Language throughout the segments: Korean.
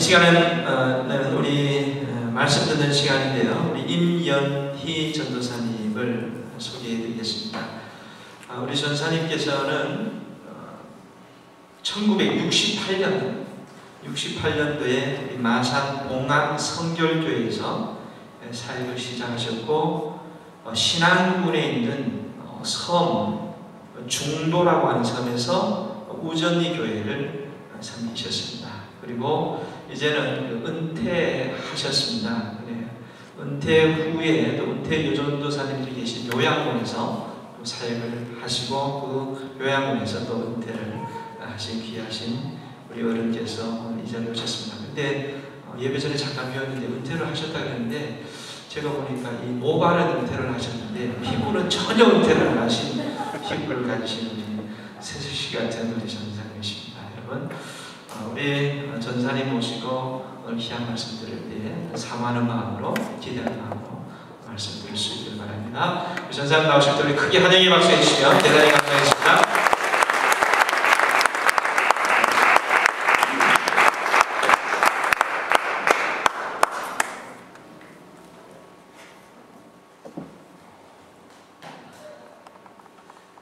시간은 우리 말씀 듣는 시간인데요. 우리 임연희 전도사님을 소개해드리겠습니다. 우리 전사님께서는 1968년도에 우리 마산 봉암 성결교회에서 사역을 시작하셨고, 신안군에 있는 섬 중도라고 하는 섬에서 우전리 교회를 섬기셨습니다. 그리고 이제는 은퇴하셨습니다. 은퇴 후에 또 은퇴 요전도사님들이 계신 요양원에서 사역을 하시고, 그 요양원에서 또 은퇴를 하신 귀하신 우리 어른께서 이 자리에 오셨습니다. 근데 예배 전에 잠깐 배웠는데 은퇴를 하셨다 그랬는데, 제가 보니까 이 모발은 은퇴를 하셨는데 피부는 전혀 은퇴를 안 하신 피부를 가지신 우리 세수씨 같은 우리 전사님이십니다. 여러분, 우리 전사님 모시고 오늘 귀한 말씀 들을 때 사모하는 마음으로, 기대하는 마음으로 말씀 들을 수 있기를 바랍니다. 우리 전사님 나오실 때 우리 크게 환영의 박수 해주시면 대단히 감사하겠습니다.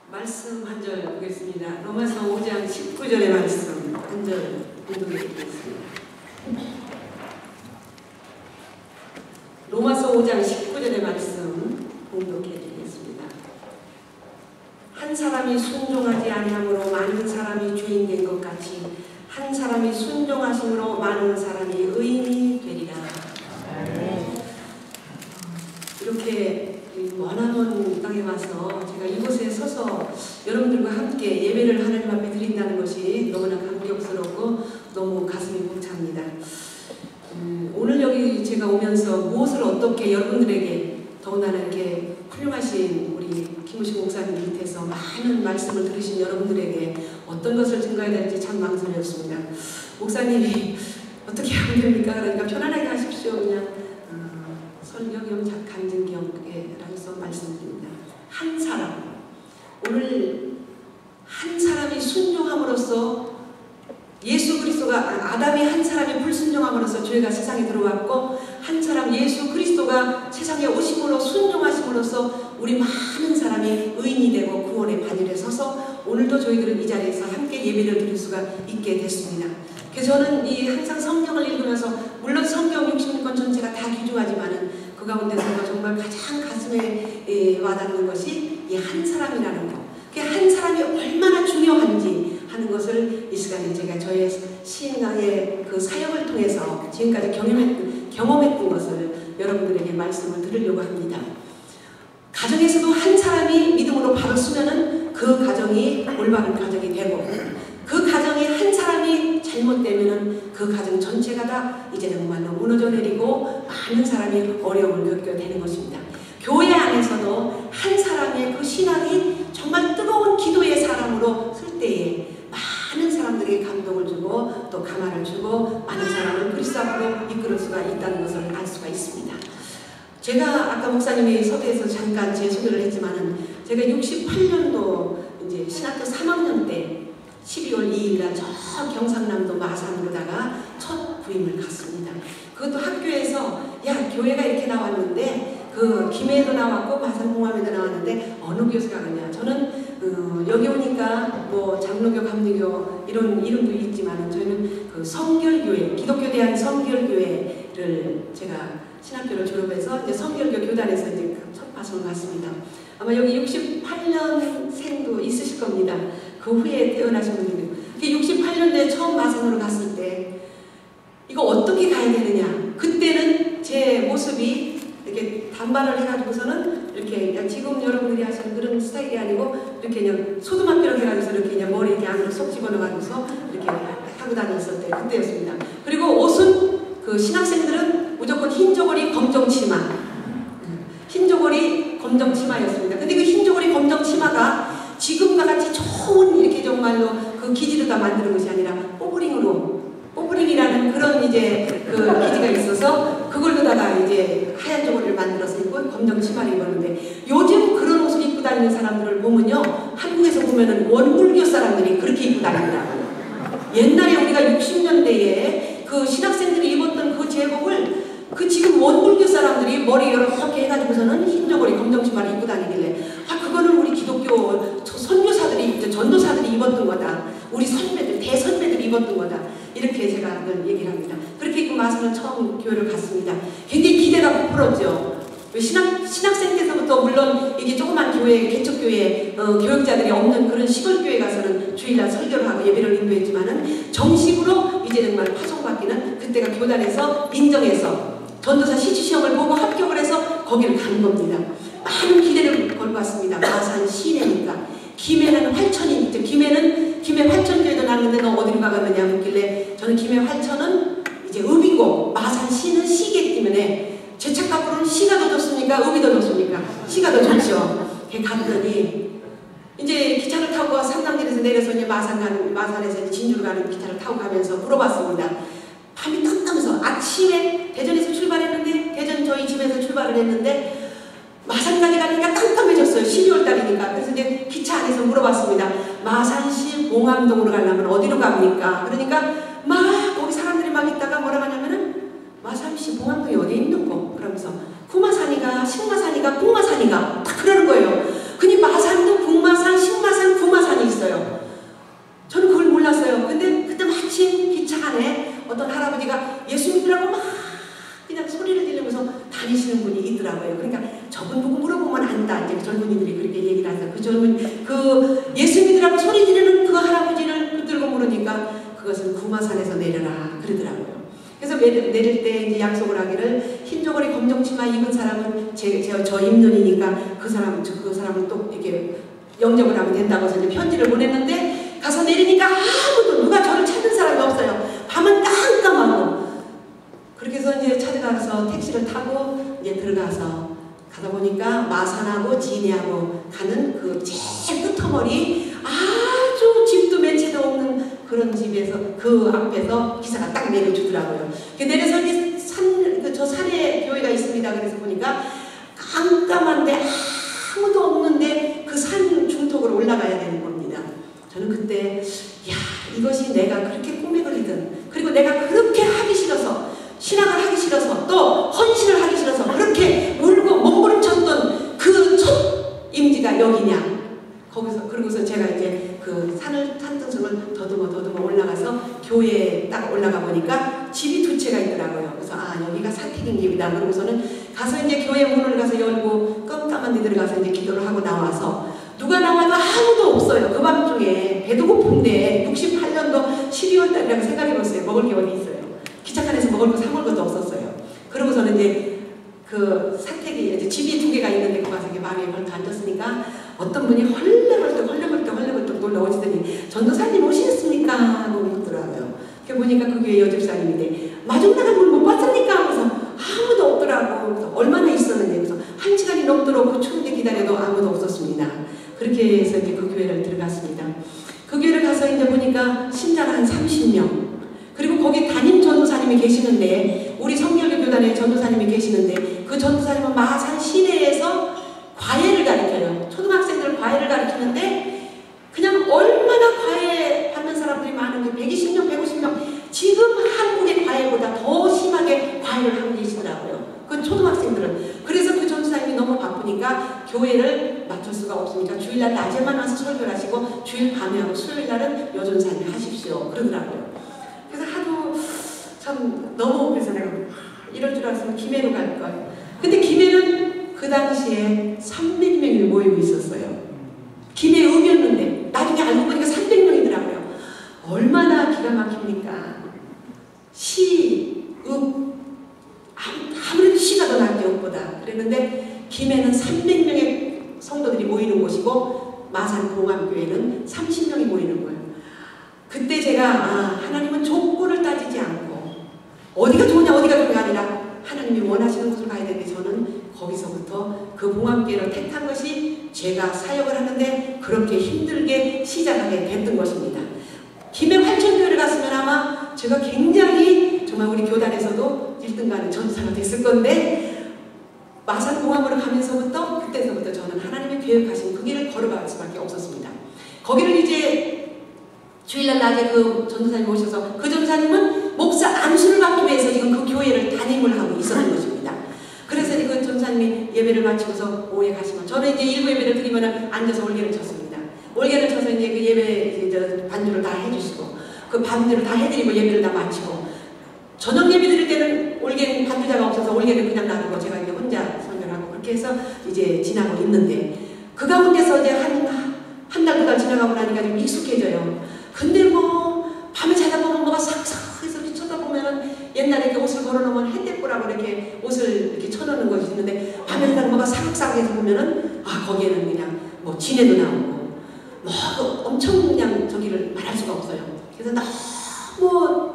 말씀 한 절 보겠습니다. 로마서 5장 19절의 말씀 한 절 공독해 드리겠습니다. 로마서 5장 19절의 말씀 공독해 드리겠습니다. 한 사람이 순종하지 아니함으로 많은 사람이 주인 된 것 같이 한 사람이 순종하심으로 많은 사람이 의인이 되리라. 이렇게 원하는 땅에 와서 제가 이곳에 서서 여러분들과 함께 예배를 하나님 앞에 드린다는 것이 너무나 감격스럽고 너무 가슴이 벅찹니다. 오늘 여기 제가 오면서 무엇을 어떻게 여러분들에게 더군다나 이렇게 훌륭하신 우리 김우식 목사님 밑에서 많은 말씀을 들으신 여러분들에게 어떤 것을 증거해야 될지 참 망설였습니다. 목사님이 어떻게 하면 됩니까? 그러니까 편안하게 하십시오. 그냥 설교겸 간증경에라서 말씀드립니다. 한 사람, 오늘 한 사람이 순종함으로써 예수 그리스도가 아담이 한 사람이 불순종함으로써 죄가 세상에 들어왔고, 한 사람 예수 그리스도가 세상에 오심으로 순종하심으로써 우리 많은 사람이 의인이 되고 구원의 반열에 서서 오늘도 저희들은 이 자리에서 함께 예배를 드릴 수가 있게 됐습니다. 그래서 저는 이 항상 성경을 읽으면서, 물론 성경 66권 전체가 다 귀중하지만은 그 가운데서 정말 가장 가슴에 와닿는 것이 이 한 사람이라는 것, 그 한 사람이 얼마나 중요한지 하는 것을 이 시간에 제가 저의 신앙의 그 사역을 통해서 지금까지 경험했던 것을 여러분들에게 말씀을 드리려고 합니다. 가정에서도 한 사람이 믿음으로 바로 서면은 그 가정이 올바른 가정이 되고, 그 가정에 한 사람이 잘못되면은 그 가정 전체가 다 이제 정말로 무너져 내리고 많은 사람이 어려움을 겪게 되는 것입니다. 교회 안에서도 한 사람의 그 신앙이 정말 뜨거운 기도의 사람으로 쓸 때에 많은 사람들에게 감동을 주고 또 감화를 주고 많은 사람을 그리스도 앞으로 이끌을 수가 있다는 것을 알 수가 있습니다. 제가 아까 목사님이 섭외해서 잠깐 제 소개를 했지만은, 제가 68년도 이제 신학교 3학년 때 12월 2일날 저 경상남도 마산으로다가 첫 부임을 갔습니다. 그것도 학교에서 야, 교회가 이렇게 나왔는데 그 김해에도 나왔고 마산봉암에도 나왔는데 어느 교회가 가냐. 저는 여기 오니까 뭐 장로교, 감리교 이런 이름도 있지만 저희는 그 성결교회, 기독교 대한 성결교회를 제가 신학교를 졸업해서 이제 성결교 교단에서 이제 첫 파송을 갔습니다. 아마 여기 68년생도 있으실 겁니다. 그 후에 태어나신 분들이. 68년도에 처음 마산으로 갔을 때 이거 어떻게 가야 되느냐. 그때는 제 모습이 이렇게 단발을 해가지고서는 이렇게 그냥 지금 여러분들이 하시는 그런 스타일이 아니고 이렇게 그냥 소두막대로 해가지고서 이렇게 그냥 머리 이렇게 안으로 쏙 집어넣어가지고서 이렇게 하고 다녔을 때 그때였습니다. 그리고 옷은 그 신학생들은 무조건 흰 저고리 검정 치마, 흰 저고리 검정 치마였습니다. 근데 그 흰 저고리 검정 치마가 지금과 같이 좋은 이렇게 정말로 그 기지로 다 만드는 것이 아니라 뽀브링이라는 그런 이제 그 기지가 있어서 그걸로다가 이제 하얀 저고리를 만들어서 입고 검정 치마를 입었는데, 요즘 그런 옷을 입고 다니는 사람들을 보면요, 한국에서 보면은 원불교 사람들이 그렇게 입고 다니더라고요. 옛날에 우리가 60년대에 그 신학생들이 입었던 그 제복을 그 지금 원불교 사람들이 머리 이렇게 해가지고서는 흰 저고리 검정치마를 입고 다니길래 그거는 우리 기독교 선교사들이 전도사들이 입었던 거다. 우리 선배들 대선배들이 입었던 거다. 이렇게 제가 늘 얘기를 합니다. 그렇게 입고 마사는 처음 교회를 갔습니다. 굉장히 기대가 부풀었죠. 신학생 때서부터 물론 이게 조그만 교회, 개척교회 교역자들이 없는 그런 시골교회 가서는 주일날 설교를 하고 예배를 인도했지만은 정식으로 이제 정말 파송받기는 그때가 교단에서 인정해서 전도사 시주시험을 보고 합격을 해서 거기를 간 겁니다. 많은 기대를 걸고 왔습니다. 마산 시내니까. 김해는 활천이 있죠. 김해 활천교회도 나는데 너 어디로 가갔느냐 묻길래 저는 김해 활천은 이제 읍이고 마산 시는 시기 때문에 제 착각으로는 시가 더 좋습니까? 읍이 더 좋습니까? 시가 더 좋죠. 갔더니 이제 기차를 타고 삼당길에서 내려서 이제 마산에서 진주로 가는 기차를 타고 가면서 물어봤습니다. 밤이 깜깜해서 아침에 대전에서 출발했는데 대전 저희 집에서 출발을 했는데 마산까지 가니까 깜깜해졌어요. 12월 달이니까. 그래서 이제 기차 안에서 물어봤습니다. 마산시 봉암동으로 가려면 어디로 갑니까? 그러니까 막 거기 사람들이 막 있다가 뭐라고 하냐면은 마산시 봉암동이 어디에 있는 거? 그러면서 구마산이가 식마산이가 북마산이가 딱 그러는 거예요. 근데 마산도 북마산, 식마산, 구마산이 있어요. 저는 그걸 몰랐어요. 근데 그때 마침 기차 안에 어떤 할아버지가 예수 믿으라고 막 그냥 소리를 지르면서 다니시는 분이 있더라고요. 그러니까 저분 보고 물어보면 안다. 이제 젊은이들이 그렇게 얘기를 하세요. 그 예수 믿으라고 소리 지르는 그 할아버지를 붙들고 물으니까 그것은 구마산에서 내려라 그러더라고요. 그래서 내릴 때 이제 약속을 하기를 흰 저고리 검정치마 입은 사람은 저 입눈이니까 그 사람은 또 이렇게 영접을 하면 된다고 해서 이제 편지를 보냈는데 가서 내리니까 아무도 누가 저를 찾는 사람이 없어요. 밤은 깜깜하고. 그렇게 해서 이제 찾아가서 택시를 타고 이제 들어가서 가다 보니까 마산하고 진해하고 가는 그 제일 끝머리 아주 집도 몇 채도 없는 그런 집에서 그 앞에서 기사가 딱 내려주더라고요. 내려서 이제 저 산에 교회가 있습니다. 그래서 보니까 깜깜한데 아무도 없는데 그 산 중턱으로 올라가야 되는 겁니다. 저는 그때 이것이 내가 그렇게 꿈에 그리던 그리고 내가 그렇게 하기 싫어서 신앙을 하기 싫어서 또 헌신을 하기 싫어서 그렇게 울고 몸부림쳤던 그 첫 임지가 여기냐. 거기서 그러고서 제가 이제 그 산등성을 더듬어 올라가서 교회에 딱 올라가 보니까 집이 두 채가 있더라고요. 그래서 여기가 사택인 집이다. 그러고서는 가서 이제 교회 문을 가서 열고 깜깜한 데 들어가서 이제 기도를 하고 나와서 누가 나와도 아무도 없어요. 그 밤중에 배도 고픈데 68년도 12월 달이라고 생각해보세요. 먹을 게 어디 있어요. 기차칸에서 먹을 거 사 먹을 것도 없었어요. 그러고서는 이제 그 사택이 이제 집이 두 개가 있는데 그 와서 마음에 걸터 앉았으니까 어떤 분이 헐레벌떡 놀라오시더니 전도사님 오시겠습니까? 하고 묻더라고요. 보니까 그게 여집사님인데 마중 나간 분 못 봤습니까? 하면서 아무도 없더라고. 그래서 얼마나 있었는데 그래서 1시간이 넘도록 그 추운데 기다려도 아무도 없었습니다. 그렇게 해서 이제 그 교회를 들어갔습니다. 그 교회를 가서 이제 보니까 신자가 한 30명. 그리고 거기 담임 전도사님이 계시는데 우리 성결교 교단에 전도사님이 계시는데 그 전도사님은 마산 시내에서 과외를 가르쳐요. 초등학생들 과외를 가르치는데 그냥 얼마나 과외 받는 사람들이 많은지 120명, 150명 지금 한국의 과외보다 더 심하게 과외를 하고 계시더라고요. 그 초등학생들은. 그래서 그 전도사님이 너무 바쁘니까 교회를 맡을 수가 없으니까 주일날 낮에만 와서 설교를 하시고 주일 밤에 하고 수요일날은 여전사님 하십시오. 그러더라고요. 그래서 하도 참 너무 그래서 내가 이럴 줄 알았으면 김해로 갈 걸. 근데 김해는 그 당시에 300명이 모이고 있었어요. 김해 읍이었는데 나중에 알고 보니까 300명이더라고요. 얼마나 기가 막힙니까? 시, 읍 아무래도 시가 더 낫죠 읍보다. 그랬는데 김해는 300명의 성도들이 모이는 곳이고 마산 봉암교회는 30명이 모이는 거예요. 그때 제가 하나님은 조건을 따지지 않고 어디가 좋으냐 어디가 좋으냐 아니라 하나님이 원하시는 곳을 가야 되는데 저는 거기서부터 그 봉암교회를 택한 것이 제가 사역을 하는데 그렇게 힘들게 시작하게 됐던 것입니다. 김해 활천교회를 갔으면 아마 제가 굉장히 정말 우리 교단에서도 1등가는 전도사가 됐을 건데 마산 봉암으로 가면서부터 그때서부터 저는 하나님이 계획하신 그 길을 걸어갈 수밖에 없었습니다. 거기를 이제 주일날 낮에 그 전도사님 오셔서 그 전도사님은 목사 안수를 받기 위해서 지금 그 교회를 담임을 하고 있었던 것입니다. 그래서 지금 전사님이 예배를 마치고서 오후에 가시면 저는 이제 일부 예배를 드리면 앉아서 올개를 쳤습니다. 올개를 쳐서 이제 그 예배 이제 반주를 다 해주시고 그 반주를 다 해드리고 예배를 다 마치고 저녁 예배 드릴 때는 올개 반주자가 없어서 올개를 그냥 놔두고 제가 이제 혼자 설교하고 그렇게 해서 이제 지나고 있는데 그 가운데서 이제 한 달, 두 달 지나가고 나니까 좀 익숙해져요. 근데 뭐 밤에 자다 보면 뭐가 싹싹해서 이렇게 쳐다보면은 옛날에 이렇게 옷을 걸어놓으면 햇대꾸라고 이렇게 옷을 이렇게 쳐놓는 것이 있는데 밤에 자다 뭐가 싹싹해서 보면은 아 거기에는 그냥 뭐 진해도 나오고 뭐 엄청 그냥 저기를 말할 수가 없어요. 그래서 너무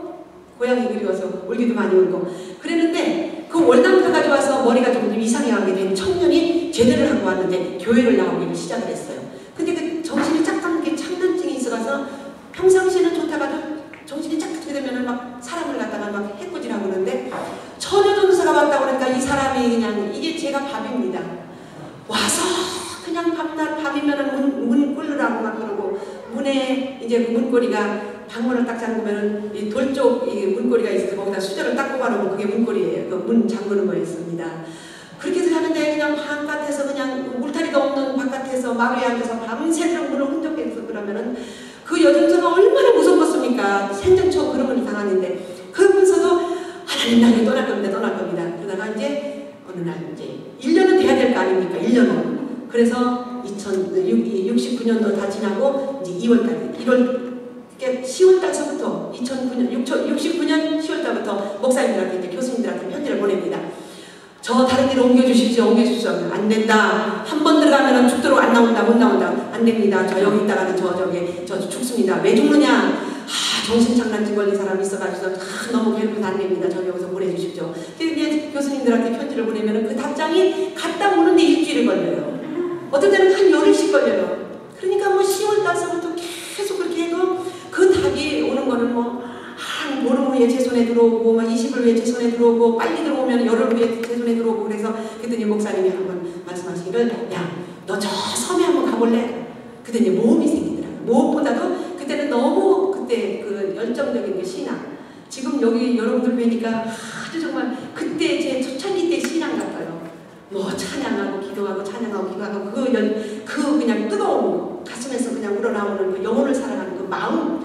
고향이 그리워서 울기도 많이 울고 그랬는데 그 월남 가가지고 와서 머리가 좀 이상하게 된 청년이 제대를 하고 왔는데 교회를 나오기를 시작을 했어요. 근데 그 정신이 짝감는 게 장난증이 있어가서 평상시에는 좋다가도 정신이 짝 듣게 되면은 막 사람을 갖다가 막 해꾸질하고 그러는데 처녀전도사가 왔다고 그러니까 이 사람이 그냥 이게 제가 밥입니다. 와서 그냥 밤이면은 문 꿀르라고 막 그러고 문에 이제 그 문고리가 방문을 딱 잠그면은 이 돌쪽 이 문고리가 있어서 거기다 수저를 딱 꼽아놓으면 그게 문고리예요. 그 문 잠그는 거였습니다. 그렇게 해서 하는데 그냥 바깥에서 그냥 울타리도 없는 바깥에서 마루에 앉아서 밤새도록 문을 흔적해서 그러면은 그 여전사가 얼마나 무섭겠습니까? 생전 처음 그런 걸 당하는데 그러면서도 하나님 나를 떠날 겁니다. 그러다가 이제 어느 날 이제 1년은 돼야 될 거 아닙니까? 1년은. 그래서 69년도 다 지나고 이제 2월달 10월달서부터 69년 10월달부터 목사님들한테 이제 교수님들한테 편지를 보냅니다. 저 다른 데로 옮겨주십시오. 안 된다. 한 번 들어가면 죽도록 안 나온다. 못 나온다. 안 됩니다. 저 여기 있다가는 저 죽습니다. 왜 죽느냐? 정신장난증 걸린 사람이 있어가지고 너무 괴롭혀서 안 됩니다. 저 여기서 보내주십시오. 이제 교수님들한테 편지를 보내면 그 답장이 갔다 오는데 일주일이 걸려요. 어떤 때는 한 열흘씩 걸려요. 그러니까 뭐 10월달서부터 계속 그렇게 해도 그 답이 오는 거는 뭐 한 보름 후에 제 손에 들어오고 막 20일 후에 제 손에 들어오고 빨리 들어오면 열흘 후에 제 손에 들어오고 그래서 그랬더니 목사님이 한번 말씀하시기를 야 너 저 섬에 한번 가볼래? 그때 모험이 생기더라고요. 무엇보다도 그때는 너무 그때 그 열정적인 게 신앙 지금 여기 여러분들 뵈니까 아주 정말 그때 제 초창기 때 신앙 같아요. 뭐 찬양하고 기도하고 찬양하고 기도하고 그 그냥 뜨거운 가슴에서 그냥 우러나오는 그 영혼을 사랑하는 그 마음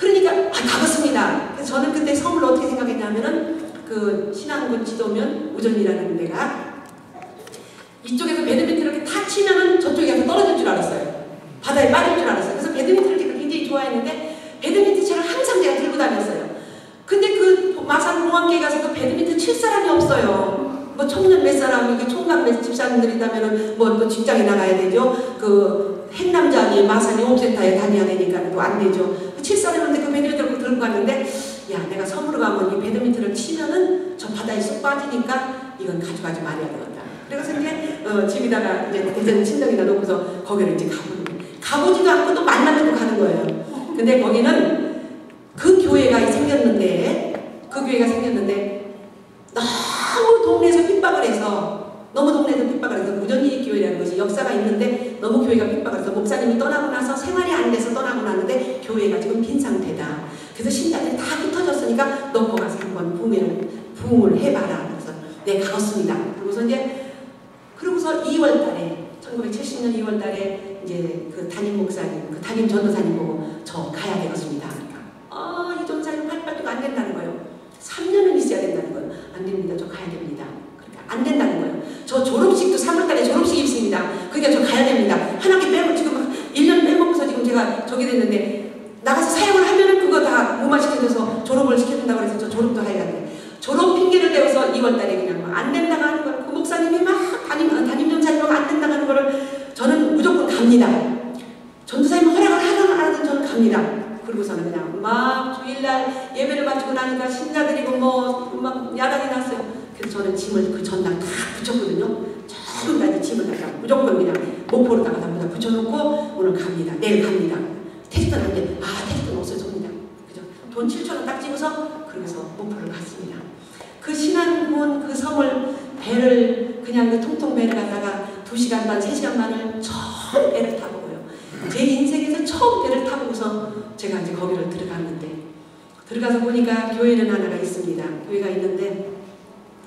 그러니까 가봤습니다. 그래서 저는 그때 섬을 어떻게 생각했냐면은 그 신안군 지도면 우전이라는 데가 이쪽에서 배드민턴을 이렇게 탁 치면은 저쪽에 가서 떨어질 줄 알았어요. 바다에 빠질 줄 알았어요. 그래서 배드민턴을 굉장히 좋아했는데 배드민턴 채를 항상 제가 들고 다녔어요. 근데 그 마산 공항계에 가서도 배드민턴 칠 사람이 없어요. 뭐 청년 몇 사람, 이게 총각 몇 집사님들이라면은 뭐 직장에 나가야 되죠. 그 행남장이 마산 영업센터에 다녀야 되니까 또 안 되죠. 칠 사람인데 그 배드민턴을 들고 갔는데 야 내가 섬으로 가면 이 배드민턴을 치면은 저 바다에 쏙 빠지니까 이건 가져가지 말아야 되겠다. 그래서 이제 집에다가 이제 대전 친정에다 놓고서 거기를 이제 가보지도 않고 또 만나고 가는 거예요. 근데 거기는 그 교회가 생겼는데 너무 동네에서 핍박을 해서 무전리 교회라는 것이 역사가 있는데 너무 교회가 핍박을 해서 목사님이 떠나고 나서 생활이 안 돼서 떠나고 나는데 교회가 지금 빈 상태다. 그래서 신자들이 다 흩어졌으니까 너 거기 가서 한번 부흥을 해봐라. 그래서 네 가봤습니다. 그러고서 2월달에 1970년 2월달에 이제 그 담임 목사님, 그 담임 전도사님 보고 저 가야 되겠습니다. 이 전도사님 팔팔도 안 된다는 거예요. 3년은 있어야 된다는 거예요. 안 됩니다. 저 가야 됩니다. 그러니까 안 된다는 거예요. 저 졸업식도 3월달에 졸업식이 있습니다. 그러니까 저 가야 됩니다. 한 학기 빼고 지금 1년 빼먹고서 지금 제가 저기 됐는데 나가서 사역을 하면은 그거 다 무마시켜줘서 졸업을 시켜준다고 해서 저 졸업도 해야 돼. 졸업 핑계를 대어서 2월달에 그냥 안 된다고 하는 거예요. 그 목사님이 막 담임 전사님하고 안 된다고 하는 거를 저는 무조건 갑니다. 전도사님 허락을 하든 안 하든 저는 갑니다. 그리고서는 그냥 막 주일날 예배를 마치고 나니까 신자들이고 막 야단이 났어요. 그래서 저는 짐을 그 전날 다 붙였거든요. 전날까지 짐을 다 무조건 그냥 목포로다가 다 붙여놓고 오늘 갑니다. 내일 갑니다. 택시도 안 돼. 택시도 없어집니다. 그죠? 돈 7,000원 딱 찍어서 그래서 목포를 갔습니다. 그 신안군 그 섬을 배를 그냥 그 통통 배를 갖다가 2시간 반, 3시간 반을 처음 배를 타보고요. 제 인생에서 처음 배를 타보고서 제가 이제 거기를 들어갔는데 들어가서 보니까 교회는 하나가 있습니다. 교회가 있는데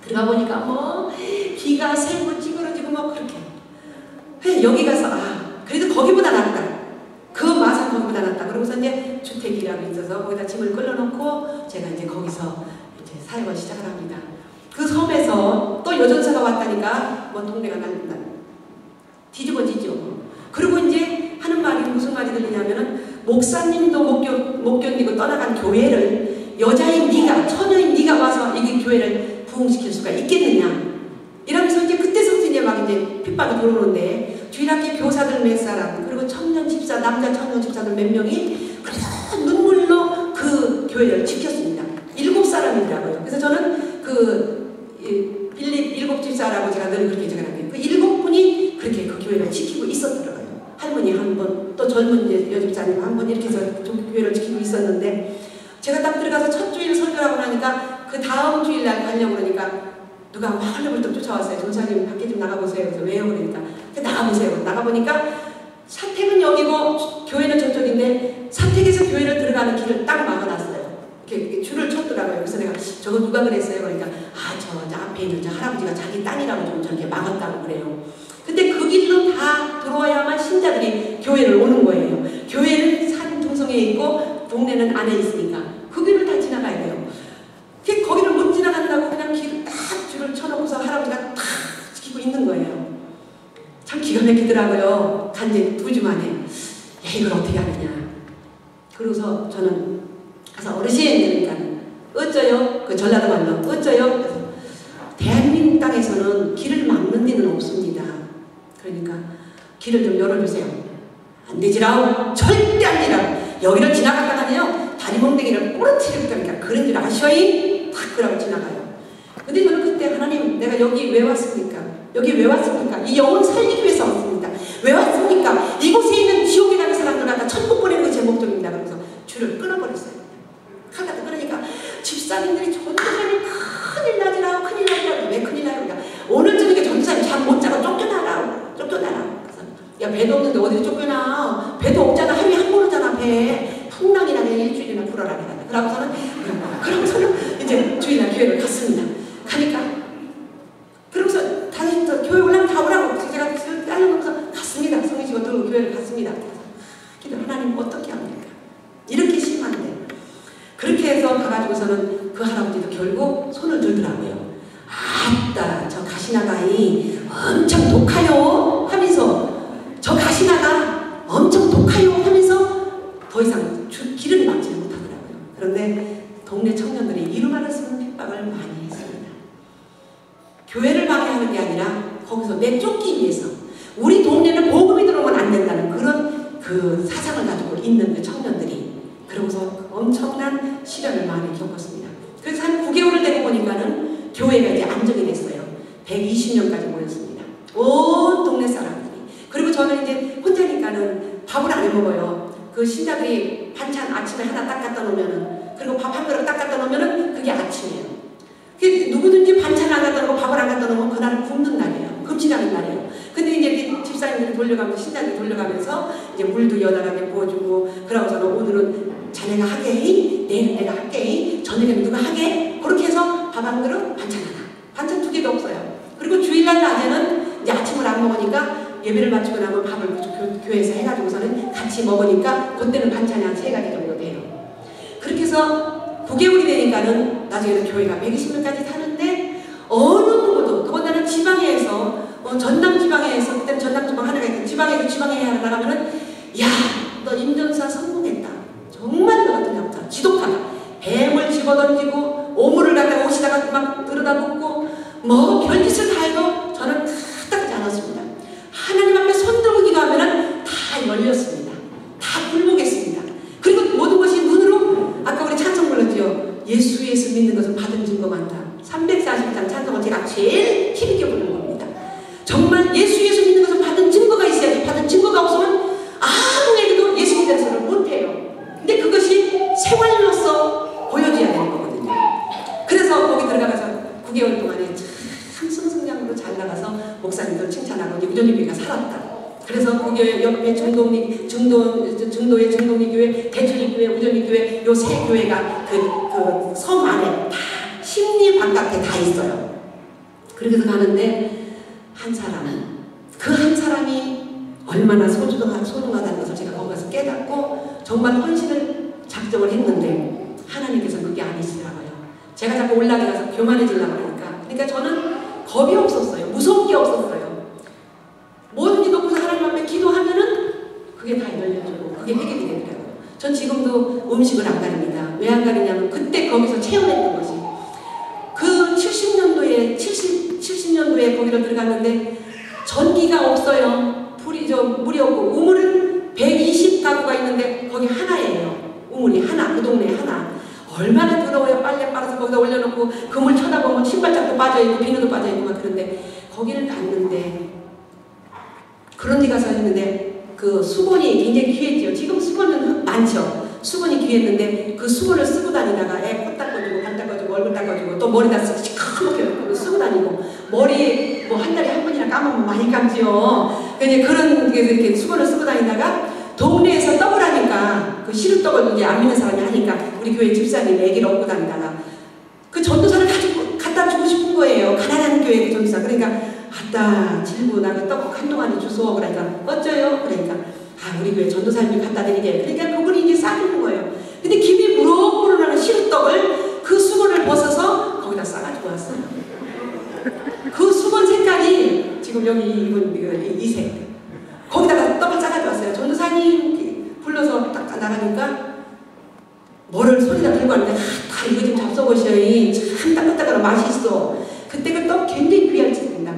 들어가 보니까 뭐 비가 새고 찌그러지고 뭐 그렇게 여기 가서 그래도 거기보다 낫다. 그 마산 거기보다 낫다. 그러고서 이제 주택이라고 있어서 거기다 짐을 끌어놓고 제가 이제 거기서 이제 사역을 시작을 합니다. 그 섬에서 또 여전사가 왔다니까 뭐 동네가 난린다. 뒤집어지죠. 그리고 이제 하는 말이 무슨 말이 들리냐면은 목사님도 못 견디고 떠나간 교회를 여자인 네가, 처녀인 네가 와서 이 교회를 부흥시킬 수가 있겠느냐. 이러면서 이제 그때서부터 이제 막 이제 핍박이 들어오는데 주일학교 교사들 몇 사람, 그리고 청년 집사, 남자 청년 집사들 몇 명이 그래서 눈물로 그 교회를 지켰습니다. 7사람이더라고요. 그래서 저는 빌립 7집사라고 제가 늘 그렇게 적어놨는데 그 7분이 그렇게 그 교회를 지키고 있었더라고요. 할머니 한 번, 또 젊은 여집사님 한 번 이렇게 해서 교회를 지키고 있었는데 제가 딱 들어가서 첫 주일 설교하고 나니까 그 다음 주일날 가려고 그러니까 누가 화들불떡 쫓아왔어요. 전사님 밖에 좀 나가보세요. 그래서 왜요? 그러니까 나가보세요. 나가보니까 사택은 여기고 교회는 저쪽인데 사택에서 교회를 들어가는 길을 딱 막아놨어요. 이렇게 줄을 쳤더라고요. 그래서 내가 저거 누가 그랬어요? 그러니까 저 앞에 있는 저 할아버지가 자기 땅이라고 좀 저렇게 막았다고 그래요. 근데 그 길로 다 들어와야만 신자들이 교회를 오는 거예요. 교회는 산 중성에 있고 동네는 안에 있으니까 그 길을 다 지나가야 돼요. 거기를 못 지나간다고 그냥 길을 딱 줄을 쳐놓고서 할아버지가 탁 지키고 있는 거예요. 참 기가 막히더라고요. 간지 2주 만에. 야, 이걸 어떻게 하느냐. 그러고서 저는 가서 어르신 그러니까 어쩌요? 그 전라도 말로 어쩌요? 그래서 대한민국 땅에서는 길을 막는 데는 없습니다. 그러니까 길을 좀 열어주세요. 안 되지라오. 절대 안 되라고. 여기를 지나가다가는요 다리몽댕이를 부러뜨릴 거니까 그런 줄 아셔이? 탁 그러고 지나가요. 근데 저는 그때 하나님 내가 여기 왜 왔습니까? 여기 왜 왔습니까? 이 영혼 살리기 위해서 왔습니다. 왜 왔습니까? 이곳에 있는 지옥에 가는 사람들 갖다 천국 보내는 것이 제 목적입니다. 그래서 줄을 끊어버렸어요. 하다가 그러니까 집사님들이 전도사님 큰일 나지라고 큰일 나지라고 왜 큰일 나요? 그러니까 오늘 저녁에 전도사님 잠 못 자고 쫓겨나라고 그래서 야 배도 없는데 어디로 쫓겨나? 배도 없잖아. 하루에 한 번 오잖아 배. 풍랑이나 일주일이나 불어라 그러니까. 그러고서는 이제 주일날 교회를 갔습니다. 가니까 그러고서 다시 또 교회 올라면 다 오라고 제가 딸려놓고서 갔습니다. 성의식을 들고 교회를 갔습니다. 그래서 하나님 어떻게 합니까? 이렇게 심한데 그렇게 해서 가가지고서는 그 할아버지도 결국 손을 들더라고요. 아따 저 가시나가이 엄청 독하요 하면서 저 가시나가 엄청 독하요 하면서 더 이상 길을 막지 못하더라고요. 그런데 동네 청년들이 이루말을 쓰는 핍박을 많이 했습니다. 교회를 방해하는 게 아니라 거기서 내쫓기 위해서 우리 동네는 복음이 들어오면 안 된다는 그런 그 사상을 가지고 있는 그 청년들이 그러고서 엄청난 시련을 많이 겪었습니다. 그래서 한 9개월을 되고 보니까는 교회가 이제 안정이 됐어요. 120명까지 모였습니다. 온 동네 사람들이. 그리고 저는 이제 혼자니까는 밥을 안 해먹어요. 그 신자들이 반찬 아침에 하나 딱 갖다 놓으면은 그리고 밥 한 그릇 딱 갖다 놓으면은 그게 아침이에요. 누구든지 반찬 안 갖다 놓고 밥을 안 갖다 놓으면 그날은 굶는 날이에요. 금식하는 날이에요. 근데 이제 집사님들이 돌려가면서 신자들이 돌려가면서 이제 물도 여달하게 부어주고 그러고서는 오늘은 자네가 하게 해? 내일은 내가 할게 해? 저녁에는 누가 하게? 그렇게 해서 밥 한 그릇 반찬 하나. 반찬 2개도 없어요. 그리고 주일날 낮에는 이제 아침을 안 먹으니까 예배를 마치고 나면 밥을 교회에서 해가지고서는 같이 먹으니까 그때는 반찬이 한 3가지 정도 돼요. 그렇게 해서 9개월이 되니까는 나중에는 교회가 120명까지 타는데 어느 누구도 더군다나 지방에서 전남 지방에서 그때는 전남 지방 하나가 있고 지방에 하나 나가면은 야 너 임전사 성공했다. 정말 너 같은 남자 지독하다. 뱀을 집어던지고 오물을 갖다가 옷에다가 막 들여다보고 뭐 별짓을 다 해도 저는 까딱하지 않았습니다. 하나님 앞에 손들고 기도하면은 다 열렸습니다. 다 굴복했습니다. 그리고 모든 것이 눈으로 아까 우리 찬송 불렀죠. 예수 믿는 것은 받은 증거 많다. 340장 찬송은 제가 제일 힘있게 부르는 겁니다. 정말 예수 믿는 것은 받은 증거가 있어야지. 받은 증거가 없으면 아무에게도 예수 믿는 것을 못해요. 근데 그것이 생활로서 보여줘야 되는 거거든요. 그래서 거기 들어가서 9개월 동안에 참 승승장구로 잘 나가서 목사님들 칭찬하고 이제 우전이비가 살았다. 그래서 거기 옆에 증도의 증동리교회, 대천리교회, 우정리교회 요 세 교회가 그 섬 안에 다 심리 바깥에 다 있어요. 그렇게 가는데 한 사람이 얼마나 소중하다는 것을 제가 거기 가서 깨닫고 정말 헌신을 작정을 했는데 하나님께서는 그게 아니시더라고요. 제가 자꾸 올라가서 교만해지려고 하니까. 그러니까 저는 겁이 없었어요. 무서운 게 없었어요. 뭐든지 놓고서 하나님 앞에 기도하면은 그게 다 열려주고 그게 해결이 되더라고요. 전 지금도 음식을 안 가립니다. 왜 안 가리냐면 그때 거기서 체험했던 것이 그 70년도에 거기를 들어갔는데 전기가 없어요. 물이 없고 우물은 120가구가 있는데 거기 하나예요. 우물이 하나, 그 동네에 하나. 얼마나 더러워요. 빨래 빨아서 거기다 올려놓고 그 물 쳐다보면 신발장도 빠져있고 비누도 빠져있고 막 그런데 거기를 갔는데 그런 데 가서 했는데 그 수건이 굉장히 귀했죠. 지금 수건은 많죠. 수건이 귀했는데 그 수건을 쓰고 다니다가 애 코 닦아주고 발 닦아주고 얼굴 닦아주고 또 머리다 시커멓게 쓰고 다니고 머리에 뭐 한 달에 한 번이나 감으면 많이 감지요. 그런 이렇게 수건을 쓰고 다니다가 동네에서 떡을 하니까 그 시루떡을 이제 안 믿는 사람이 하니까 우리 교회 집사님 애기를 업고 다니다가 그 전도사를 갖다 주고 싶은 거예요. 가난한 교회 전도사. 그러니까 갖다 질고 나 그 떡 한동안에 주소. 그러니까 어쩌요? 그러니까 우리 교회 전도사님이 갖다 드리게. 그러니까 그분이 이제 싸주는 거예요. 근데 김이 무럭무럭하는 시루떡을 그 수건을 벗어서 거기다 싸가지고 왔어요. 그 수건 색깔이 지금 여기 입은 이색. 거기다가 떡을 싸가지고 왔어요. 전도사님 불러서 딱 나가니까 뭐를 손에다 들고 왔는데 다 이거 좀 잡숴보셔요. 참 따끈따끈한 맛이 있어. 그때 그 떡 굉장히 귀한 책입니다.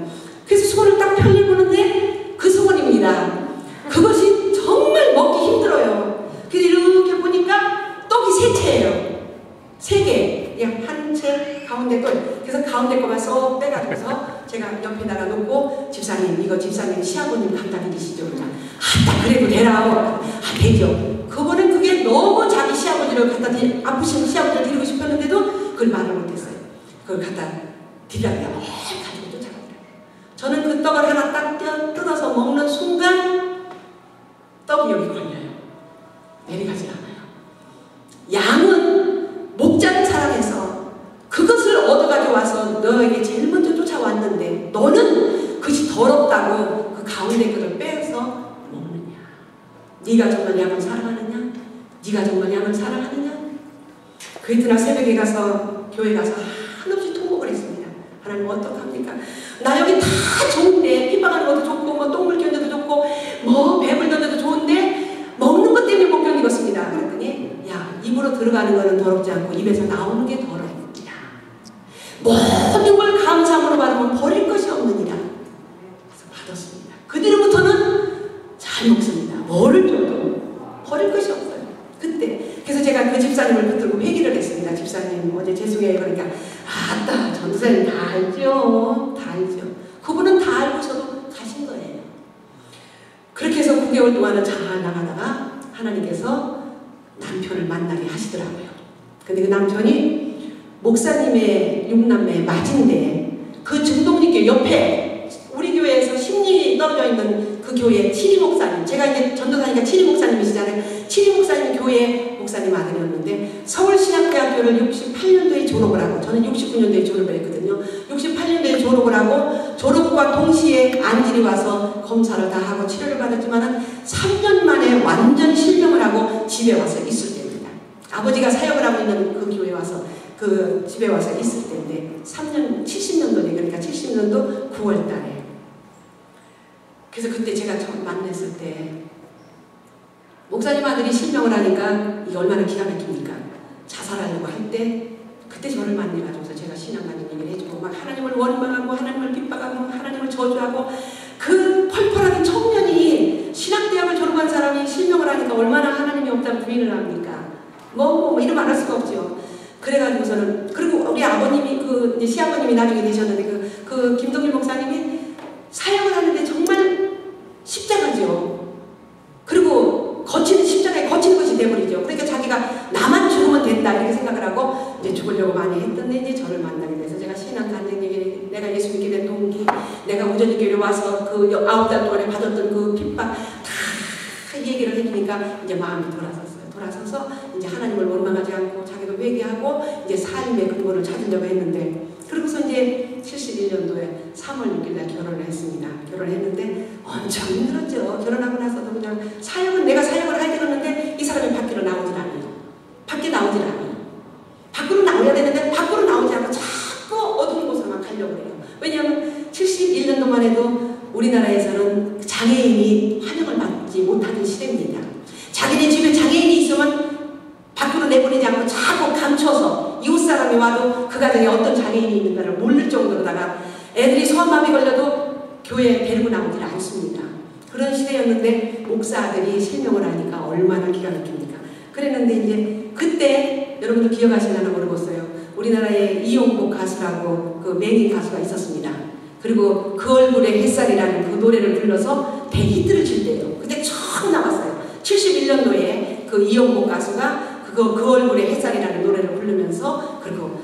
그래서 수건을 딱 펴려보는데 그 수건입니다. 그것이 정말 먹기 힘들어요. 그래서 이렇게 보니까 떡이 세 채예요. 세 개. 그냥 한 채 가운데 거. 그래서 가운데 거만 쏙 빼가지고서 제가 옆에다가 놓고 집사님 이거 집사님 시아버님 갖다 드리시죠. 그냥 그래도 되라. 되죠. 그분은 그게 너무 자기 시아버지를 갖다 아프신 시아버지를 드리고 싶었는데도 그걸 말을 못했어요. 그걸 갖다 드리라고 가지고 쫓아가더라고요. 저는 그 떡을 하나 딱 뜯어서 먹는 순간 떡이 여기 걸려요. 내려가지 않아요. 양은 목자를 사랑해서 그것을 얻어가지고 와서 너에게 제일 먼저 쫓아왔는데 너는 그것이 더럽다고 그 가운데 것을 빼서 먹느냐? 네가 정말 양을 사랑하느냐? 네가 정말 양을 사랑하느냐? 그 이튿날 새벽에 가서 교회 가서 한없이 통곡을 했습니다. 하나님 어떡합니까? 나 여기 다 좋은데 핍박하는 것도 좋고 뭐 똥물 견뎌도 좋고 뭐 뱀을 던져도 좋은데 먹는 것 때문에 못 견디겠습니다. 그랬더니 야 입으로 들어가는 거는 더럽지 않고 입에서 나오는 게 더럽습니다. 모든 걸 감사함으로 받으면 버릴 것이 없느니라. 그래서 받았습니다. 그 뒤로부터는 잘 먹습니다. 뭐를 줘도 버릴 것이 없어요. 그때 그래서 제가 그 집사님을 붙들고 회개를 했습니다. 집사님 어제 죄송해요. 그러니까 아따 전도사님 다 알죠. 다 알죠. 그분은 다 알고서도 가신 거예요. 그렇게 해서 9개월 동안은 잘 나가다가 하나님께서 남편을 만나게 하시더라고요. 근데 그 남편이 목사님의 6남매 맞은데 그 증동리교회 옆에 우리 교회에서 심리 떨어져 있는 그 교회 치리 목사님, 제가 이제 전도사니까 치리 목사님이시잖아요. 치리 목사님 교회 목사님 아들이었는데 서울신학대학교를 68년도에 졸업을 하고 저는 69년도에 졸업을 했거든요. 68년도에 졸업을 하고 졸업과 동시에 안질이 와서 검사를 다 하고 치료를 받았지만 3년 만에 완전히 실명을 하고 집에 와서 있을 때입니다. 아버지가 사역을 하고 있는 그 교회에 와서 그 집에 와서 있을 때인데 70년도네. 그러니까 70년도 9월 달에. 그래서 그때 제가 처음 만났을 때 목사님 아들이 실명을 하니까 이게 얼마나 기가 막힙니까? 자살하려고 할 때 그때 저를 만나가지고서 제가 신앙받는 얘기를 해주고 막 하나님을 원망하고 하나님을 빗박하고 하나님을 저주하고 그 펄펄하던 청년이 신학대학을 졸업한 사람이 실명을 하니까 얼마나 하나님이 없다고 부인을 합니까? 뭐 이러면 안 할 수가 없죠. 그래가지고서는 그리고 우리 아버님이 그 이제 시아버님이 나중에 되셨는데 그 김동일 목사님이 사역을 하는데 정말 십자가죠. 그리고 거치는 십자가에 거치는 것이 돼버리죠. 그러니까 자기가 나만 죽으면 된다 이렇게 생각을 하고 이제 죽으려고 많이 했던데 이제 저를 만나게 돼서 제가 신앙 간증 얘기를 내가 예수 믿게 된 동기, 내가 우전 온전히 교회 와서 그 9달 동안에 받았던 그 핍박 다 얘기를 해주니까 이제 마음이 돌아섰어요. 돌아서서 이제 하나님을 원망하지 않고 자기도 회개하고 이제 삶의 근본을 찾으려고 했는데, 그러고서 이제 71년도에 3월 6일날 결혼을 했습니다. 결혼을 했는데 엄청 힘들었죠. 결혼하고 나서도 그냥 사역은 내가 사역을 할 때였는데 이 사람이 밖으로 나오질 않아요. 밖에 나오질 않아요. 밖으로 나와야 되는데 밖으로 나오지 않고 자꾸 어두운 곳으로만 가려고 해요. 왜냐하면 71년도만 해도 우리나라에서는 장애인이 환영을 받지 못하는 시대입니다. 자기네 집에 장애인이 있으면 밖으로 내보내지 않고 자꾸 감춰서 이웃 사람이 와도 그 가정에 어떤 장애인이 있는가를 모를 정도로다가 애들이 소아마비 걸려도 교회에 데리고 나오질 않습니다. 그런 시대였는데 목사들이 실명을 하니까 얼마나 기가 막힙니까. 그랬는데 이제 그때 여러분들 기억하시려나 모르겠어요. 우리나라에 이용복 가수라고 그 맹인 가수가 있었습니다. 그리고 그 얼굴의 햇살이라는 그 노래를 불러서 대히트를 칠 때예요. 그때 처음 나왔어요. 71년도에 그 이용복 가수가 그 얼굴의 햇살이라는 노래를 부르면서 그리고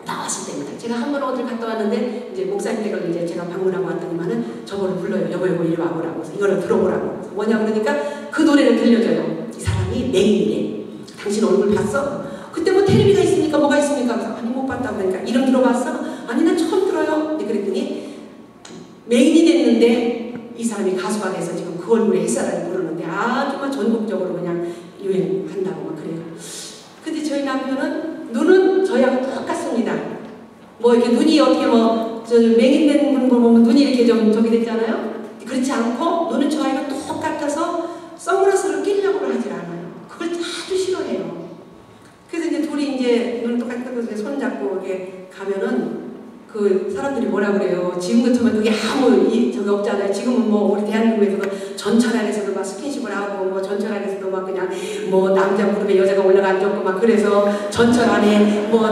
나왔을 때입니다. 제가 한 번 어딜 갔다 왔는데 이제 목사님 댁을 이제 제가 방문하고 왔더니만은 저거를 불러요. 여보 이리 와보라고. 이거를 들어보라고. 뭐냐 그러니까 그 노래를 들려줘요. 이 사람이 맹인이래. 당신 얼굴 봤어? 그때 뭐 텔레비가 있습니까? 뭐가 있습니까? 그래서 아니 못 봤다고 그러니까 이름 들어봤어? 아니 난 처음 들어요. 그랬더니 맹인이 됐는데 이 사람이 가수가 돼서 지금 그 얼굴에 햇살을 부르는데 아주 전국적으로 그냥 유행한다고 막 그래요. 근데 저희 남편은 눈은 저희하고 똑같습니다. 뭐 이렇게 눈이 어떻게 저 맹인된 분 보면 눈이 이렇게 좀 저기 됐잖아요. 그렇지 않고 눈은 저희가 똑같아서 선글라스를 끼려고 하질 않아요. 그걸 아주 싫어해요. 그래서 이제 둘이 이제 눈을 똑같이 뜨고 손 잡고 이렇게 가면은 그 사람들이 뭐라 그래요. 지금 같으면 그게 아무 저기 없잖아요. 지금은 뭐 우리 대한민국에서도 전철 안에서도 막 스킨십을 하고 뭐 전철 안에서도 막 그냥 뭐 남자 무릎에 여자가 올라가 앉았고 막 그래서 전철 안에 뭐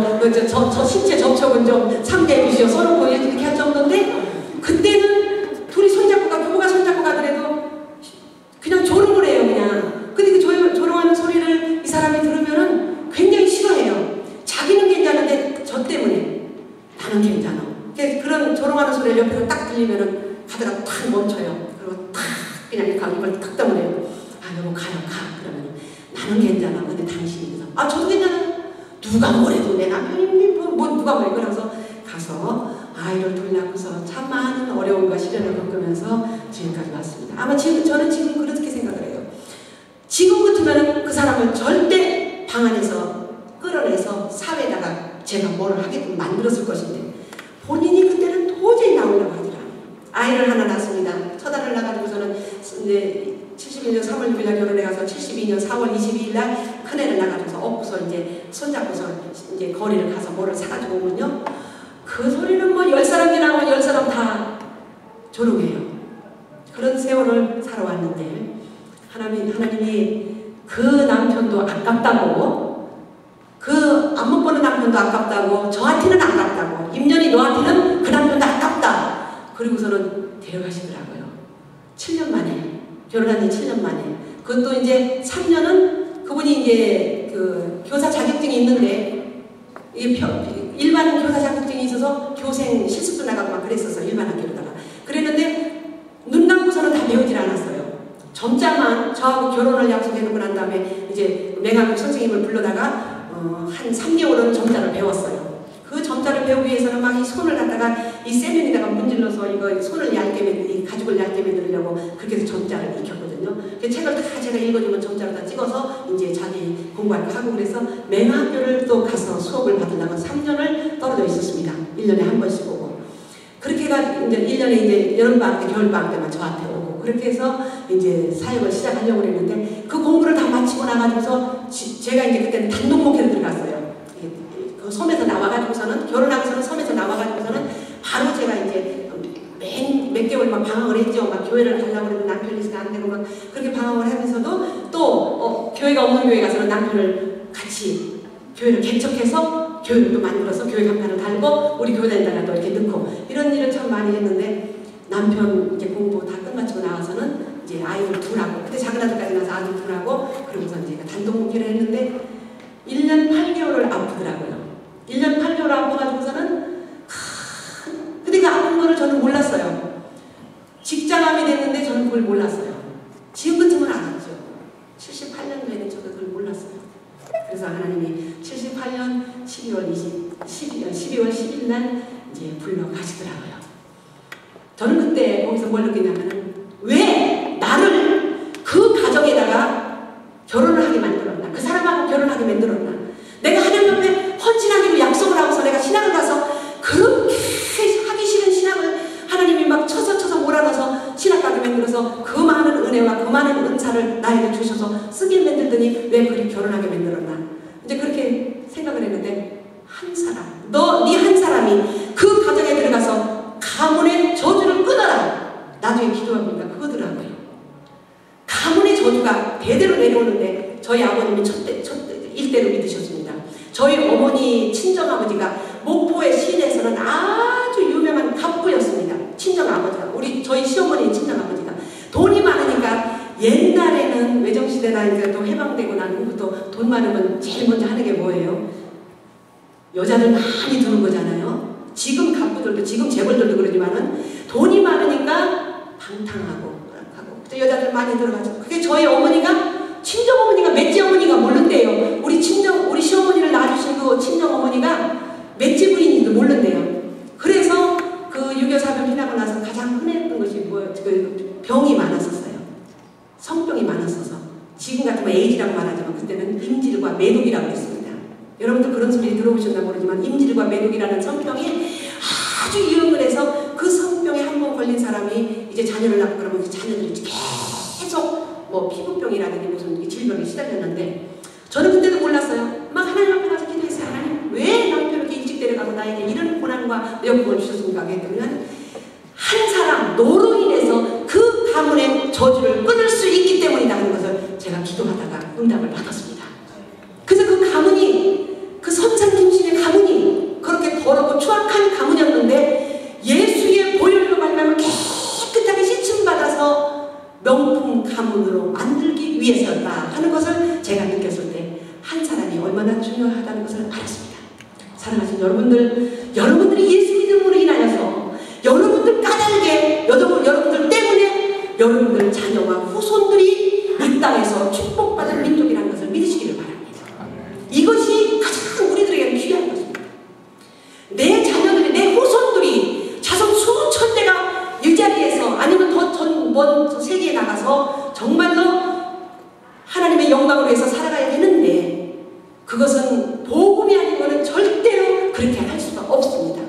저 신체 접촉은 좀 상대해 주시오 써놓고 이렇게 할 정도인데 그때는 둘이 손잡고 가고 부부가 손잡고 가더라도 그냥 조롱을 해요. 그냥. 근데 그 조롱하는 소리를 이 사람이 들으면은 굉장히 싫어해요. 자기는 괜찮은데 저 때문에 나는 괜찮아. 그런 조롱하는 소리를 옆에서 딱 들리면은 가다가 탁 멈춰요. 그리고 탁 그냥 이걸 탁 떠버려요. 아 여보 가요 가. 그러면 나는 괜찮아. 근데 당신이 그래서 아 저도 괜찮아. 누가 뭐래도 내 남편이 뭐 누가 뭐래. 그래서 가서 아이를 둘 낳고서 참 많은 어려움과 시련을 겪으면서 지금까지 왔습니다. 아마 저는 지금 그렇게 생각을 해요. 지금 같으면 그 사람을 절대 방 안에서 끌어내서 사회에다가 제가 뭘 하게끔 만들었을 것인데 본인이 그때는 도저히 나오려고 하질 않아요. 아이를 하나 낳습니다. 첫 아이를 낳아가지고서는 이제 71년 3월 6일날 결혼해 가서 72년 4월 22일날 큰애를 낳아가지고서 업고서 이제 손잡고서 이제 거리를 가서 뭐를 사가지고 오면요. 그 소리는 뭐 10사람이 나오면 10사람 다 조롱해요. 그런 세월을 살아왔는데 하나님이 그 남편도 아깝다고 그 안 못 보는 남편도 아깝다고 저한테는 아깝다고 임년이 너한테는 그 남편도 아깝다. 그리고서는 데려가시더라고요. 7년 만에 결혼한 지 7년 만에 그것도 이제 3년은 그분이 이제 그 교사 자격증이 있는데 이게 일반 교사 자격증이 있어서 교생 실습도 나가고 막 그랬었어요. 일반 학교로다가 그랬는데 눈 감고서는 다 배우질 않았어요. 점자만 저하고 결혼을 약속해놓고 난 다음에 이제 맹학교 선생님을 불러다가 한 3개월은 점자를 배웠어요. 그 점자를 배우기 위해서는 막 이 손을 갖다가 이 세면에다가 문질러서 이거 손을 얇게 이 가죽을 얇게 만들려고 그렇게 해서 점자를 익혔거든요. 그 책을 다 제가 읽어주면 점자로 다 찍어서 이제 자기 공부할 거 하고 그래서 맹학교를 또 가서 수업을 받으려고 3년을 떨어져 있었습니다. 1년에 한 번씩 오고. 그렇게 해가지고 이제 1년에 이제 여름방학 때 겨울방학 때만 저한테 오고 그렇게 해서 이제 사역을 시작하려고 그랬는데 그 공부를 다 마치고 나가지고서 제가 이제 그때는 단독 목회로 들어갔어요. 그 섬에서 나와가지고서는 결혼하고서는 섬에서 나와가지고서는 바로 제가 이제 몇 개월 막 방황을 했죠. 막 교회를 가려고 그러면 남편이 있으면 안 되고 막 그렇게 방황을 하면서도 또 교회가 없는 교회 가서는 남편을 같이 교회를 개척해서 교회를 또 만들어서 교회 간판을 달고 우리 교단에다가 또 이렇게 넣고 이런 일을 참 많이 했는데 남편 이제 공부 다 끝마치고 나와서는 이제 아이를 둘하고 그때 작은 아들까지 나서 아들 둘하고 그러고서 이제 단독 목회를 했는데 1년 8개월을 아프더라고요. 1년 8개월 아파가지고서는 근데 그 아픈 거를 저는 몰랐어요. 그걸 몰랐어요. 지금부터는 알았죠. 78년도에는 저도 그걸 몰랐어요. 그래서 하나님이 78년 12월 10일 날 이제 불러가시더라고요. 저는 그때 거기서 뭘 느꼈냐면 왜 나를 그 가정에다가 결혼을 하게 만들었나? 그 사람하고 결혼하게 만들었나? 내가 하나님 앞에 헌신하기로 약속을 하고서 내가 신학을 가서 그렇게 하기 싫은 신학을 하나님이 막 쳐서 몰아넣어서 신학 가게 만들어서 그 많은 은혜와 그 많은 은사를 나에게 주셔서 쓰게 만들더니 왜 그리 결혼하게 만들었나? 이제 그렇게 생각을 했는데 한 사람, 네 한 사람이 그 가정에 들어가서 가문의 저주를 끊어라. 나중에 기도합니다. 그거더라고요. 가문의 저주가 대대로 내려오는데 저희 아버님이 일대로 믿으셨습니다. 저희 어머니 친정아버지가 목포의 시내에서는 아주 유명한 갑부였습니다. 친정아버지가. 저희 시어머니 친정아버지가. 돈이 많으니까 옛날에는 외정시대나 이제 또 해방되고 난 후부터 돈 많으면 제일 먼저 하는 게 뭐예요? 여자들 많이 드는 거잖아요. 지금 갑부들도 지금 재벌들도 그러지만은 돈이 많으니까 방탕하고 여자들 많이 들어가죠. 그게 저희 어머니가 친정어머니가 맷지 어머니가 모른대요. 우리 시어머니를 낳아주신 그 친정어머니가 맷지 부인인지도 모른대요. 그래서 그 6.25 사병 피나고 나서 가장 흔했던 것이 뭐예요? 그 병이 많았었어요. 성병이 많았어서 지금 같으면 에이즈라고 말하지만 그때는 임질과 매독이라고 했습니다. 여러분들 그런 소리 들어보셨나 모르지만 임질과 매독이라는 성병이 아주 유행을 해서 그 성병에 한 번 걸린 사람이 이제 자녀를 낳고 그러면 그 자녀들이 계속 뭐 피부병이라든지 무슨 질병에 시달렸는데 저는 그때도 몰랐어요. 막 하나님 앞에 가서 기도했어요. 하나님 왜 남편을 이렇게 일찍 데려가고 나에게 이런 고난과 역경을 주셨습니까? 했더니 한 사람 노로 인해서 그 가문의 저주를 끊을 수 있기 때문이다 하는 것을 제가 기도하다가 응답을 받았습니다. 그래서 그 가문이 그 선산 김씨의 가문이 그렇게 더럽고 추악한 가문이었는데 예수의 보혈로 말미암아 깨끗하게 씻음받아서 명품 가문으로 만들기 위해서였다 하는 것을 제가 느꼈을 때 한 사람이 얼마나 중요하다는 것을 알았습니다. 사랑하신 여러분들이 예수 믿음으로 인하여서 여러분들 까닭에 여러분들 때문에 여러분들 자녀와 후손들이 이 땅에서 축복받은 민족이라는 것을 믿으시기를 바랍니다. 이것이 가장 우리들에게 귀한 것입니다. 내 자녀들이 내 후손들이 자손 수천 대가 일자리에서 아니면 먼 세계에 나가서 정말로 하나님의 영광을 위해서 살아가야 되는데 그것은 복음이 아니고는 절대로 그렇게 할 수가 없습니다.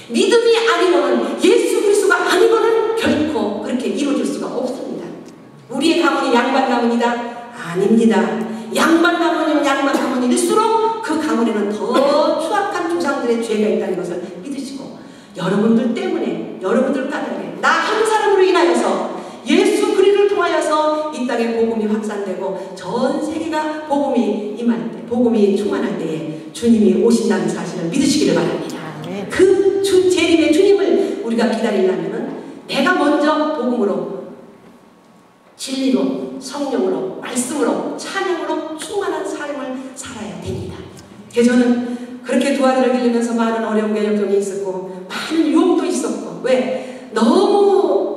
믿음이 아니고는 예수 그리스도가 아니고는 결코 그렇게 이루어질 수가 없습니다. 우리의 가문이 양반 가문이다? 아닙니다. 양반 가문이면 양반 가문일수록 그 가문에는 더 추악한 조상들의 죄가 있다는 것을 믿으시고 여러분들 때문에 여러분들 까닭에 나 한 사람으로 인하여서 예수 그리스도를 통하여서 이 땅에 복음이 확산되고 전 세계가 복음이 임할 때 복음이 충만할 때에 주님이 오신다는 사실을 믿으시기를 바랍니다. 그 재림의 주님을 우리가 기다리려면 내가 먼저 복음으로 진리로 성령으로 말씀으로 찬양으로 충만한 삶을 살아야 됩니다. 그래서 저는 그렇게 도와드려 기르면서 많은 어려움과 역경이 있었고 많은 유혹도 있었고 왜? 너무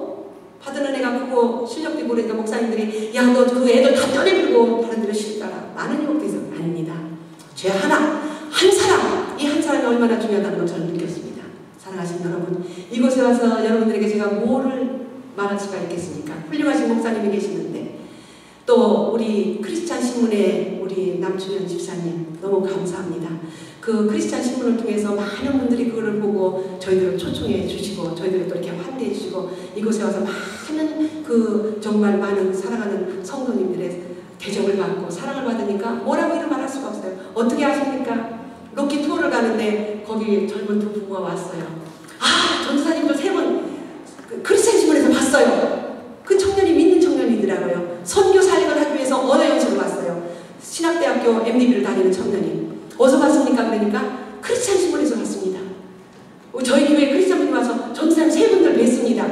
받은 은혜가 크고 실력도 모르니까 목사님들이 야 너 그 애들 다 떠내밀고 다른 데로 실까라 많은 유혹도 있어요. 아닙니다. 죄 하나 한 사람 이 한 사람이 얼마나 중요하다는 걸 저는 느꼈습니다. 사랑하신 여러분 이곳에 와서 여러분들에게 제가 뭐를 말할 수가 있겠습니까? 훌륭하신 목사님이 계시는데 또 우리 크리스찬 신문의 우리 남충현 집사님 너무 감사합니다. 그 크리스찬 신문을 통해서 많은 분들이 그거를 보고 저희들을 초청해 주시고 저희들을 또 이렇게 환대해 주시고 이곳에 와서 많은 그 정말 많은 사랑하는 성도님들의 대접을 받고 사랑을 받으니까 뭐라고 이런 말할 수가 없어요. 어떻게 아십니까? 로키 투어를 가는데 거기 젊은 두 부부가 왔어요. 아 전도사님들 세 분 크리스찬 신문에서 봤어요. 그 청년이 믿는 청년이더라고요. 선교 사역을 하기 위해서 언어 연수를 왔어요. 신학대학교 MDB를 다니는 청년이. 어디서 봤습니까? 그러니까 크리스찬 신문에서 봤습니다. 저희 교회 크리스찬 분이 와서 전도사님 세 분들 뵀습니다.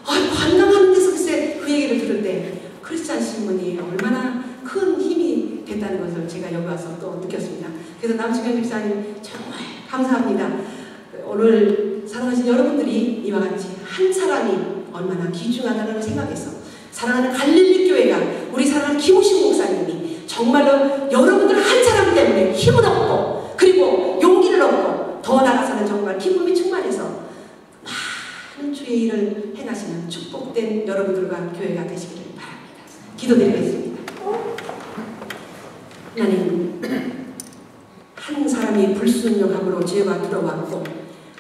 관광하는 데서 글쎄 그 얘기를 들을 때 크리스찬 신문이 얼마나 큰 힘이 됐다는 것을 제가 여기 와서 또 느꼈습니다. 그래서 남충현 집사님 정말 감사합니다. 오늘 사랑하신 여러분들이 이와 같이 한 사람이 얼마나 귀중하다는 걸 생각해서 사랑하는 갈릴리 교회가 우리 사랑하는 김우식 목사님이 정말로 여러분들 한 사람 때문에 힘을 얻고 그리고 용기를 얻고 더 나아가서는 정말 기쁨이 충만해서 많은 주의 일을 행하시는 축복된 여러분들과 교회가 되시기를 바랍니다. 기도드리겠습니다. 하나님, 한 사람이 불순종함으로 죄가 들어왔고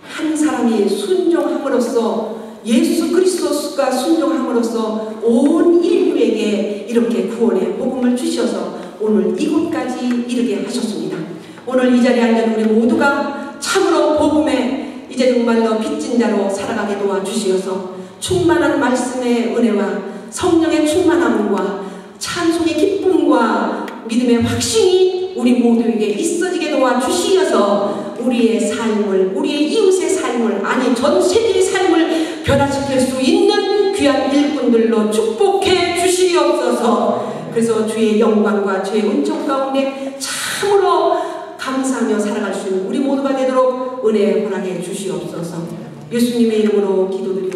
한 사람이 순종함으로써 예수 그리스도가 순종함으로써 온 인류에게 이렇게 구원의 복음을 주셔서 오늘 이곳까지 이르게 하셨습니다. 오늘 이 자리에 앉은 우리 모두가 참으로 복음에 이제 정말로 빚진 자로 살아가게 도와주시어서 충만한 말씀의 은혜와 성령의 충만함과 찬송의 기쁨과 믿음의 확신이 우리 모두에게 있어지게 도와주시어서 우리의 삶을, 우리의 이웃의 삶을, 아니 전 세계의 삶을 변화시킬 수 있는 귀한 일꾼들로 축복해 주시옵소서. 그래서 주의 영광과 주의 은총 가운데 참으로 감사하며 살아갈 수 있는 우리 모두가 되도록 은혜 허락해 주시옵소서. 예수님의 이름으로 기도드립니다.